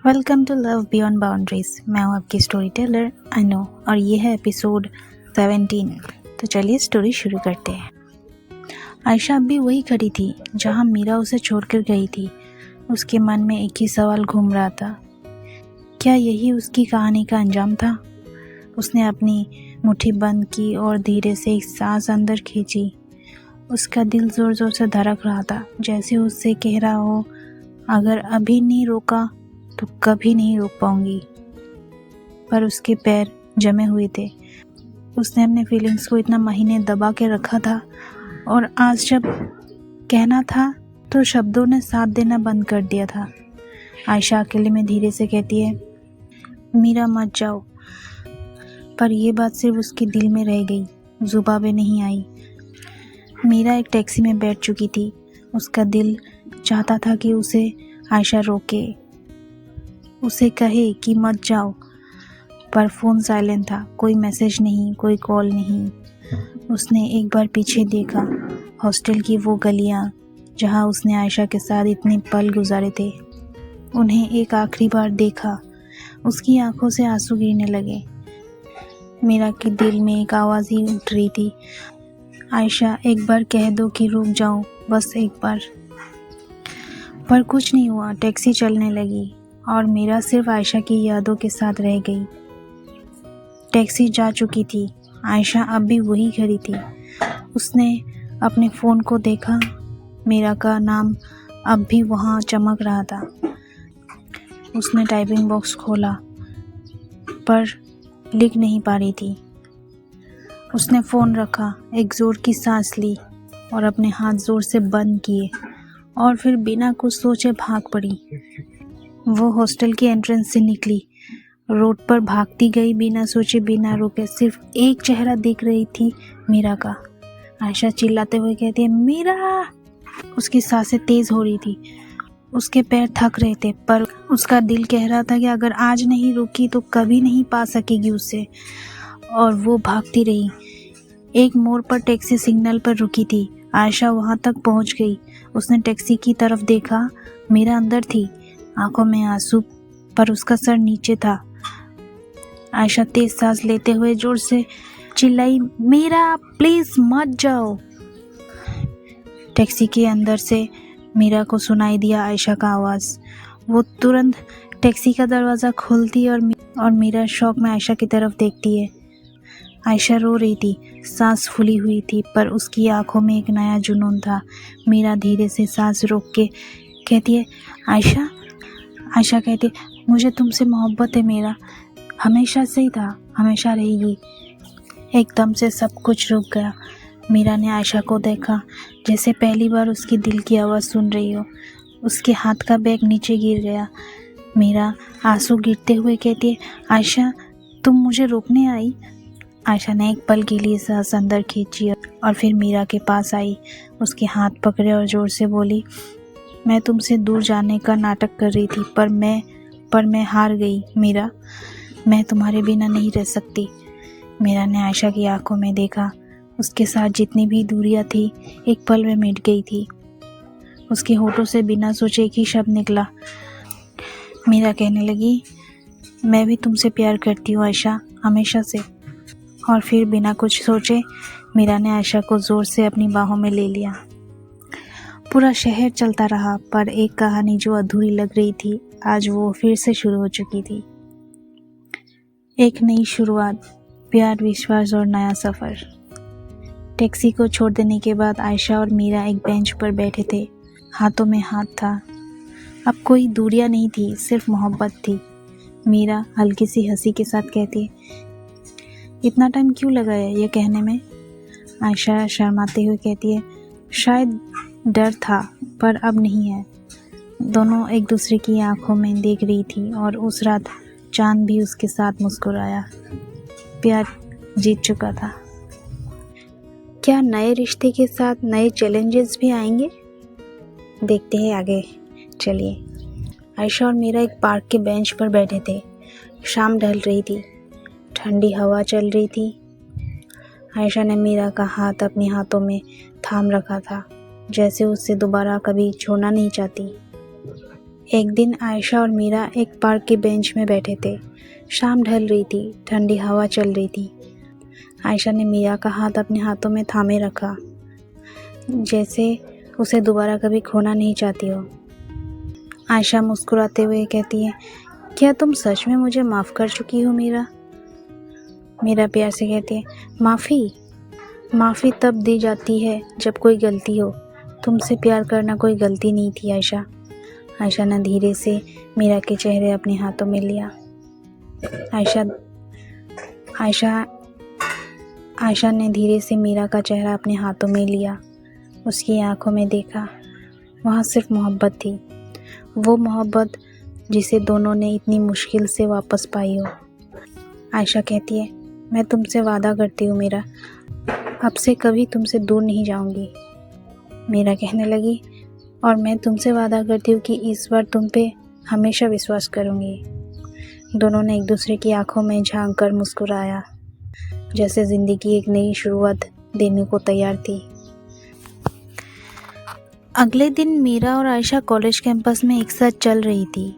Welcome to love beyond boundaries. मैं हूँ आपकी स्टोरी टेलर अनु और ये है एपिसोड 17। तो चलिए स्टोरी शुरू करते हैं। आयशा अब भी वही खड़ी थी जहाँ मीरा उसे छोड़कर गई थी। उसके मन में एक ही सवाल घूम रहा था, क्या यही उसकी कहानी का अंजाम था? उसने अपनी मुट्ठी बंद की और धीरे से एक सांस अंदर खींची। उसका दिल ज़ोर ज़ोर से धड़क रहा था, जैसे उससे कह रहा हो, अगर अभी नहीं रोका तो कभी नहीं रोक पाऊंगी। पर उसके पैर जमे हुए थे। उसने अपने फीलिंग्स को इतना महीने दबा के रखा था और आज जब कहना था तो शब्दों ने साथ देना बंद कर दिया था। आयशा अकेले में धीरे से कहती है, मीरा मत जाओ। पर यह बात सिर्फ उसके दिल में रह गई, जुबान पे नहीं आई। मीरा एक टैक्सी में बैठ चुकी थी। उसका दिल चाहता था कि उसे आयशा रोके, उसे कहे कि मत जाओ, पर फ़ोन साइलेंट था। कोई मैसेज नहीं, कोई कॉल नहीं। उसने एक बार पीछे देखा, हॉस्टल की वो गलियां जहां उसने आयशा के साथ इतने पल गुजारे थे। उन्हें एक आखिरी बार देखा। उसकी आंखों से आंसू गिरने लगे। मीरा के दिल में एक आवाज़ ही उठ रही थी, आयशा एक बार कह दो कि रुक जाऊं, बस एक बार। पर कुछ नहीं हुआ। टैक्सी चलने लगी और मीरा सिर्फ आयशा की यादों के साथ रह गई। टैक्सी जा चुकी थी। आयशा अब भी वही खड़ी थी। उसने अपने फ़ोन को देखा। मीरा का नाम अब भी वहाँ चमक रहा था। उसने टाइपिंग बॉक्स खोला पर लिख नहीं पा रही थी। उसने फ़ोन रखा, एक ज़ोर की सांस ली और अपने हाथ ज़ोर से बंद किए और फिर बिना कुछ सोचे भाग पड़ी। वो हॉस्टल की एंट्रेंस से निकली, रोड पर भागती गई, बिना सोचे बिना रुके। सिर्फ एक चेहरा दिख रही थी, मीरा का। आयशा चिल्लाते हुए कहती है, मीरा। उसकी सांसें तेज हो रही थी, उसके पैर थक रहे थे, पर उसका दिल कह रहा था कि अगर आज नहीं रुकी तो कभी नहीं पा सकेगी उसे। और वो भागती रही। एक मोड़ पर टैक्सी सिग्नल पर रुकी थी। आयशा वहां तक पहुंच गई। उसने टैक्सी की तरफ देखा, मीरा अंदर थी, आंखों में आंसू, पर उसका सर नीचे था। आयशा तेज सांस लेते हुए जोर से चिल्लाई, मीरा प्लीज मत जाओ। टैक्सी के अंदर से मीरा को सुनाई दिया आयशा का आवाज़। वो तुरंत टैक्सी का दरवाज़ा खोलती और मीरा शौक में आयशा की तरफ देखती है। आयशा रो रही थी, सांस फूली हुई थी, पर उसकी आंखों में एक नया जुनून था। मीरा धीरे से सांस रोक के कहती है, आयशा। आयशा कहती, मुझे तुमसे मोहब्बत है मीरा, हमेशा से ही था, हमेशा रहेगी। एकदम से सब कुछ रुक गया। मीरा ने आयशा को देखा, जैसे पहली बार उसकी दिल की आवाज़ सुन रही हो। उसके हाथ का बैग नीचे गिर गया। मीरा आंसू गिरते हुए कहती है, आयशा तुम मुझे रोकने आई? आयशा ने एक पल के लिए सांस अंदर खींची और फिर मीरा के पास आई, उसके हाथ पकड़े और जोर से बोली, मैं तुमसे दूर जाने का नाटक कर रही थी, पर मैं हार गई मीरा। मैं तुम्हारे बिना नहीं रह सकती। मीरा ने आयशा की आंखों में देखा। उसके साथ जितनी भी दूरियां थी एक पल में मिट गई थी। उसके होठों से बिना सोचे एक ही शब्द निकला। मीरा कहने लगी, मैं भी तुमसे प्यार करती हूँ आयशा, हमेशा से। और फिर बिना कुछ सोचे मीरा ने आयशा को ज़ोर से अपनी बाहों में ले लिया। पूरा शहर चलता रहा, पर एक कहानी जो अधूरी लग रही थी आज वो फिर से शुरू हो चुकी थी। एक नई शुरुआत, प्यार, विश्वास और नया सफ़र। टैक्सी को छोड़ देने के बाद आयशा और मीरा एक बेंच पर बैठे थे। हाथों में हाथ था। अब कोई दूरियां नहीं थी, सिर्फ मोहब्बत थी। मीरा हल्की सी हंसी के साथ कहती है, इतना टाइम क्यों लगाया ये कहने में? आयशा शर्माते हुए कहती है, शायद डर था, पर अब नहीं है। दोनों एक दूसरे की आंखों में देख रही थी और उस रात चांद भी उसके साथ मुस्कुराया। प्यार जीत चुका था। क्या नए रिश्ते के साथ नए चैलेंजेस भी आएंगे? देखते हैं आगे। चलिए। आयशा और मीरा एक पार्क के बेंच पर बैठे थे। शाम ढल रही थी, ठंडी हवा चल रही थी। आयशा ने मीरा का हाथ अपने हाथों में थाम रखा था, जैसे उससे दोबारा कभी छोड़ना नहीं चाहती। एक दिन आयशा और मीरा एक पार्क के बेंच में बैठे थे। शाम ढल रही थी, ठंडी हवा चल रही थी। आयशा ने मीरा का हाथ अपने हाथों में थामे रखा, जैसे उसे दोबारा कभी खोना नहीं चाहती हो। आयशा मुस्कुराते हुए कहती है, क्या तुम सच में मुझे माफ़ कर चुकी हो मीरा? मीरा प्यार से कहती है, माफ़ी तब दी जाती है जब कोई गलती हो। तुमसे प्यार करना कोई गलती नहीं थी आयशा। आयशा ने धीरे से मीरा के चेहरे अपने हाथों में लिया। आयशा ने धीरे से मीरा का चेहरा अपने हाथों में लिया। उसकी आंखों में देखा, वहाँ सिर्फ मोहब्बत थी, वो मोहब्बत जिसे दोनों ने इतनी मुश्किल से वापस पाई हो। आयशा कहती है, मैं तुमसे वादा करती हूँ मीरा, अब से कभी तुमसे दूर नहीं जाऊँगी। मीरा कहने लगी, और मैं तुमसे वादा करती हूँ कि इस बार तुम पे हमेशा विश्वास करूँगी। दोनों ने एक दूसरे की आंखों में झांक कर मुस्कुराया, जैसे ज़िंदगी एक नई शुरुआत देने को तैयार थी। अगले दिन मीरा और आयशा कॉलेज कैंपस में एक साथ चल रही थी।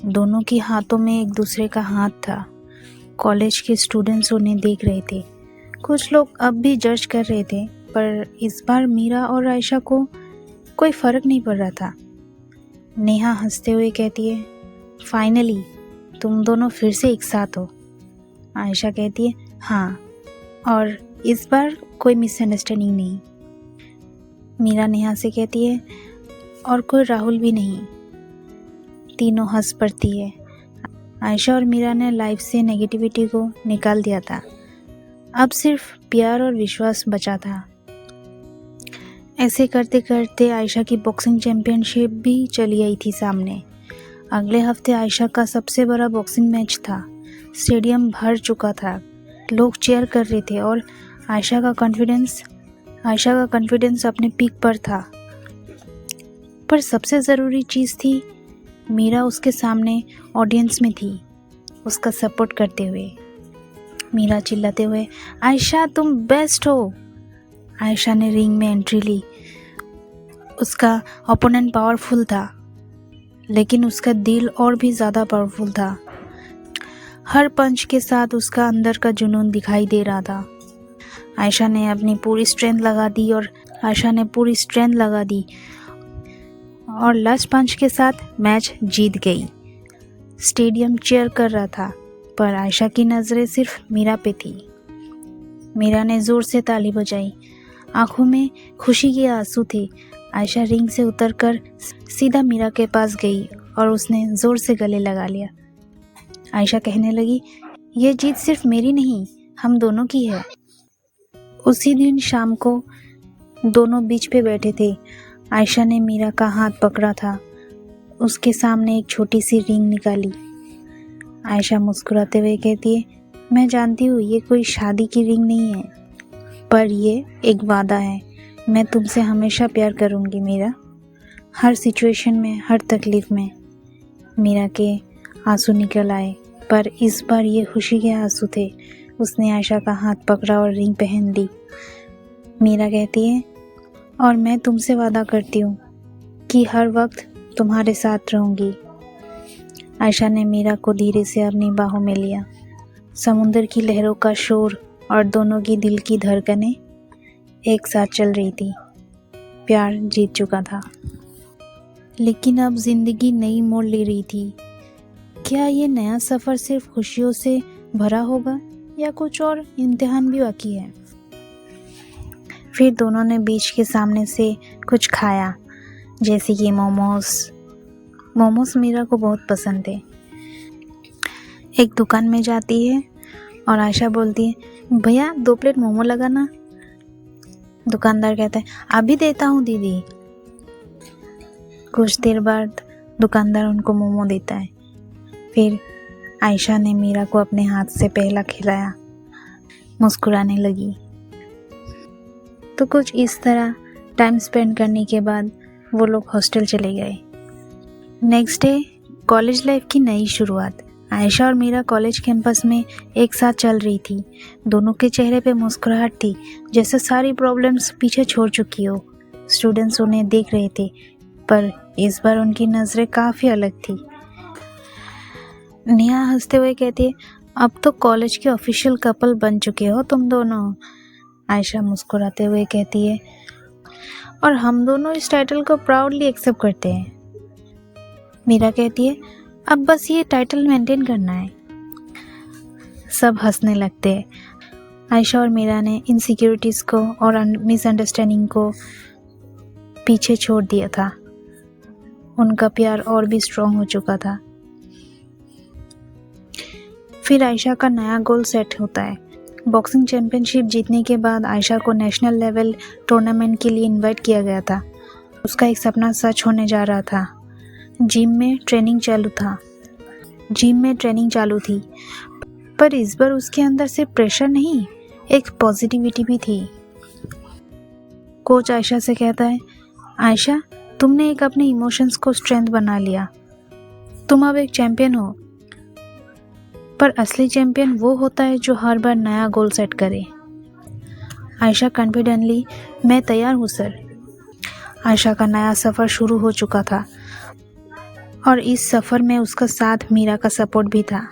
दोनों के हाथों में एक दूसरे का हाथ था। कॉलेज के स्टूडेंट्स उन्हें देख रहे थे। कुछ लोग अब भी जज कर रहे थे, पर इस बार मीरा और आयशा को कोई फ़र्क नहीं पड़ रहा था। नेहा हंसते हुए कहती है, फाइनली तुम दोनों फिर से एक साथ हो। आयशा कहती है, हाँ, और इस बार कोई मिसअंडरस्टैंडिंग नहीं। मीरा नेहा से कहती है, और कोई राहुल भी नहीं। तीनों हंस पड़ती है। आयशा और मीरा ने लाइफ से नेगेटिविटी को निकाल दिया था। अब सिर्फ प्यार और विश्वास बचा था। ऐसे करते करते आयशा की बॉक्सिंग चैंपियनशिप भी चली आई थी सामने। अगले हफ्ते आयशा का सबसे बड़ा बॉक्सिंग मैच था। स्टेडियम भर चुका था, लोग चीयर कर रहे थे और आयशा का कॉन्फिडेंस अपने पीक पर था। पर सबसे ज़रूरी चीज़ थी, मीरा उसके सामने ऑडियंस में थी, उसका सपोर्ट करते हुए। मीरा चिल्लाते हुए, आयशा तुम बेस्ट हो। आयशा ने रिंग में एंट्री ली। उसका ओपोनेंट पावरफुल था, लेकिन उसका दिल और भी ज़्यादा पावरफुल था। हर पंच के साथ उसका अंदर का जुनून दिखाई दे रहा था। आयशा ने अपनी पूरी स्ट्रेंथ लगा दी और लास्ट पंच के साथ मैच जीत गई। स्टेडियम चीयर कर रहा था, पर आयशा की नज़रें सिर्फ मीरा पे थी। मीरा ने ज़ोर से ताली बजाई, आंखों में खुशी के आंसू थे। आयशा रिंग से उतरकर सीधा मीरा के पास गई और उसने ज़ोर से गले लगा लिया। आयशा कहने लगी, ये जीत सिर्फ मेरी नहीं, हम दोनों की है। उसी दिन शाम को दोनों बीच पे बैठे थे। आयशा ने मीरा का हाथ पकड़ा था। उसके सामने एक छोटी सी रिंग निकाली। आयशा मुस्कुराते हुए कहती है, मैं जानती हूँ ये कोई शादी की रिंग नहीं है, पर ये एक वादा है, मैं तुमसे हमेशा प्यार करूँगी मीरा, हर सिचुएशन में, हर तकलीफ़ में। मीरा के आंसू निकल आए, पर इस बार ये खुशी के आंसू थे। उसने आयशा का हाथ पकड़ा और रिंग पहन ली। मीरा कहती है, और मैं तुमसे वादा करती हूँ कि हर वक्त तुम्हारे साथ रहूँगी। आयशा ने मीरा को धीरे से अपनी बाहों में लिया। समुंदर की लहरों का शोर और दोनों की दिल की धड़कनें एक साथ चल रही थी। प्यार जीत चुका था, लेकिन अब जिंदगी नई मोड़ ले रही थी। क्या ये नया सफ़र सिर्फ खुशियों से भरा होगा या कुछ और इम्तिहान भी बाकी है? फिर दोनों ने बीच के सामने से कुछ खाया, जैसे कि मोमोस मीरा को बहुत पसंद थे। एक दुकान में जाती है और आयशा बोलती है, भैया 2 प्लेट मोमो लगाना। दुकानदार कहता है, अभी देता हूँ दीदी। कुछ देर बाद दुकानदार उनको मोमो देता है। फिर आयशा ने मीरा को अपने हाथ से पहला खिलाया, मुस्कुराने लगी। तो कुछ इस तरह टाइम स्पेंड करने के बाद वो लोग हॉस्टल चले गए। नेक्स्ट डे कॉलेज लाइफ की नई शुरुआत। आयशा और मीरा कॉलेज कैंपस में एक साथ चल रही थी। दोनों के चेहरे पे मुस्कुराहट थी, जैसे सारी प्रॉब्लम्स पीछे छोड़ चुकी हो। स्टूडेंट्स उन्हें देख रहे थे, पर इस बार उनकी नज़रें काफ़ी अलग थी। नेहा हंसते हुए कहती है, अब तो कॉलेज के ऑफिशियल कपल बन चुके हो तुम दोनों। आयशा मुस्कुराते हुए कहती है, और हम दोनों इस टाइटल को प्राउडली एक्सेप्ट करते हैं। मीरा कहती है, अब बस ये टाइटल मेंटेन करना है। सब हंसने लगते हैं। आयशा और मीरा ने इनसिक्योरिटीज़ को और मिसअंडरस्टैंडिंग को पीछे छोड़ दिया था। उनका प्यार और भी स्ट्रॉन्ग हो चुका था। फिर आयशा का नया गोल सेट होता है। बॉक्सिंग चैंपियनशिप जीतने के बाद आयशा को नेशनल लेवल टूर्नामेंट के लिए इनवाइट किया गया था। उसका एक सपना सच होने जा रहा था। जिम में ट्रेनिंग चालू थी, पर इस बार उसके अंदर सिर्फ प्रेशर नहीं, एक पॉजिटिविटी भी थी। कोच आयशा से कहता है, आयशा, तुमने एक अपने इमोशंस को स्ट्रेंथ बना लिया। तुम अब एक चैंपियन हो, पर असली चैंपियन वो होता है जो हर बार नया गोल सेट करे। आयशा कॉन्फिडेंटली, मैं तैयार हूँ सर। आयशा का नया सफ़र शुरू हो चुका था और इस सफ़र में उसका साथ मीरा का सपोर्ट भी था।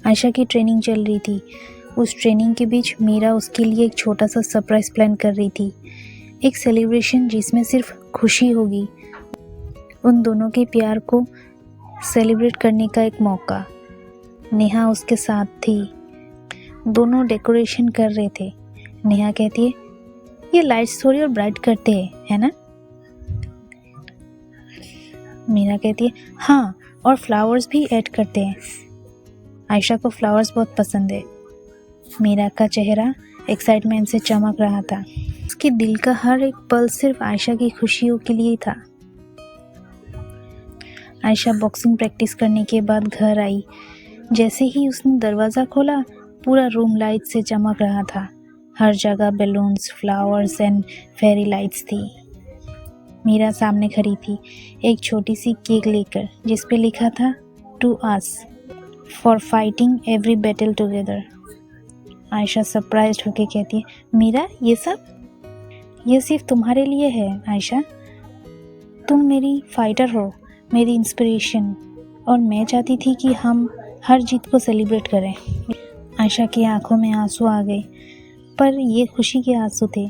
आयशा की ट्रेनिंग चल रही थी। उस ट्रेनिंग के बीच मीरा उसके लिए एक छोटा सा सरप्राइज प्लान कर रही थी, एक सेलिब्रेशन जिसमें सिर्फ खुशी होगी, उन दोनों के प्यार को सेलिब्रेट करने का एक मौका। नेहा उसके साथ थी। दोनों डेकोरेशन कर रहे थे। नेहा कहती है, ये लाइट्स थोड़ी और ब्राइट करते हैं, है ना? मीरा कहती है, हाँ, और फ्लावर्स भी ऐड करते हैं। आयशा को फ्लावर्स बहुत पसंद है। मीरा का चेहरा एक्साइटमेंट से चमक रहा था। उसके दिल का हर एक पल सिर्फ आयशा की खुशियों के लिए था। आयशा बॉक्सिंग प्रैक्टिस करने के बाद घर आई। जैसे ही उसने दरवाज़ा खोला, पूरा रूम लाइट से चमक रहा था। हर जगह balloons, flowers and fairy lights थी। मीरा सामने खड़ी थी, एक छोटी सी केक लेकर, जिस पे लिखा था, to us for fighting every battle together. Ayesha surprised होके कहती है, मीरा, ये सब? ये सिर्फ तुम्हारे लिए है आयशा। तुम मेरी फाइटर हो, मेरी इंस्पिरेशन, और मैं चाहती थी कि हम हर जीत को सेलिब्रेट करें। आयशा की आंखों में आंसू आ गए, पर ये खुशी के आंसू थे।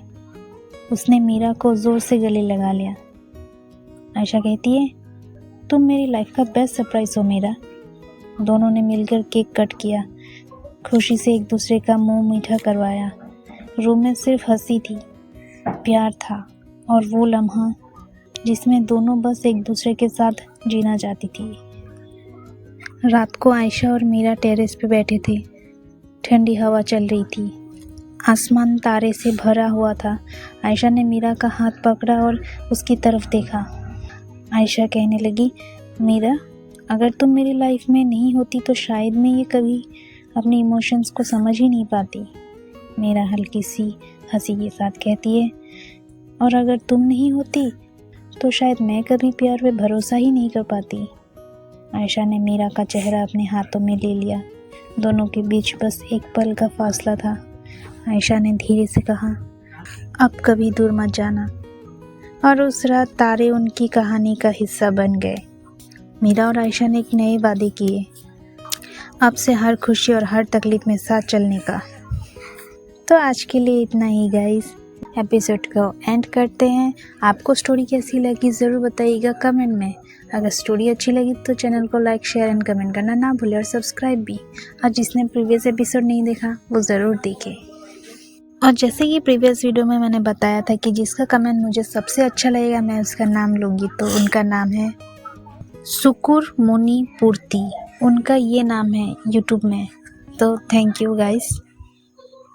उसने मीरा को ज़ोर से गले लगा लिया। आयशा कहती है, तुम मेरी लाइफ का बेस्ट सरप्राइज हो मीरा। दोनों ने मिलकर केक कट किया, खुशी से एक दूसरे का मुंह मीठा करवाया। रूम में सिर्फ हंसी थी, प्यार था, और वो लम्हा जिसमें दोनों बस एक दूसरे के साथ जीना चाहती थी। रात को आयशा और मीरा टेरेस पे बैठे थे। ठंडी हवा चल रही थी। आसमान तारे से भरा हुआ था। आयशा ने मीरा का हाथ पकड़ा और उसकी तरफ देखा। आयशा कहने लगी, मीरा, अगर तुम मेरी लाइफ में नहीं होती तो शायद मैं ये कभी अपने इमोशंस को समझ ही नहीं पाती। मीरा हल्की सी हंसी के साथ कहती है, और अगर तुम नहीं होती तो शायद मैं कभी प्यार पे भरोसा ही नहीं कर पाती। आयशा ने मीरा का चेहरा अपने हाथों में ले लिया। दोनों के बीच बस एक पल का फासला था। आयशा ने धीरे से कहा, अब कभी दूर मत जाना। और उस रात तारे उनकी कहानी का हिस्सा बन गए। मीरा और आयशा ने एक नए वादे किए, अब से हर खुशी और हर तकलीफ में साथ चलने का। तो आज के लिए इतना ही गाइस, एपिसोड को एंड करते हैं। आपको स्टोरी कैसी लगी ज़रूर बताइएगा कमेंट में। अगर स्टोरी अच्छी लगी तो चैनल को लाइक, शेयर एंड कमेंट करना ना भूलें, और सब्सक्राइब भी। और जिसने प्रीवियस एपिसोड नहीं देखा वो ज़रूर देखे। और जैसे कि प्रीवियस वीडियो में मैंने बताया था कि जिसका कमेंट मुझे सबसे अच्छा लगेगा मैं उसका नाम लूँगी, तो उनका नाम है सुकुर मुनि पूर्ति। उनका ये नाम है यूट्यूब में। तो थैंक यू गाइस।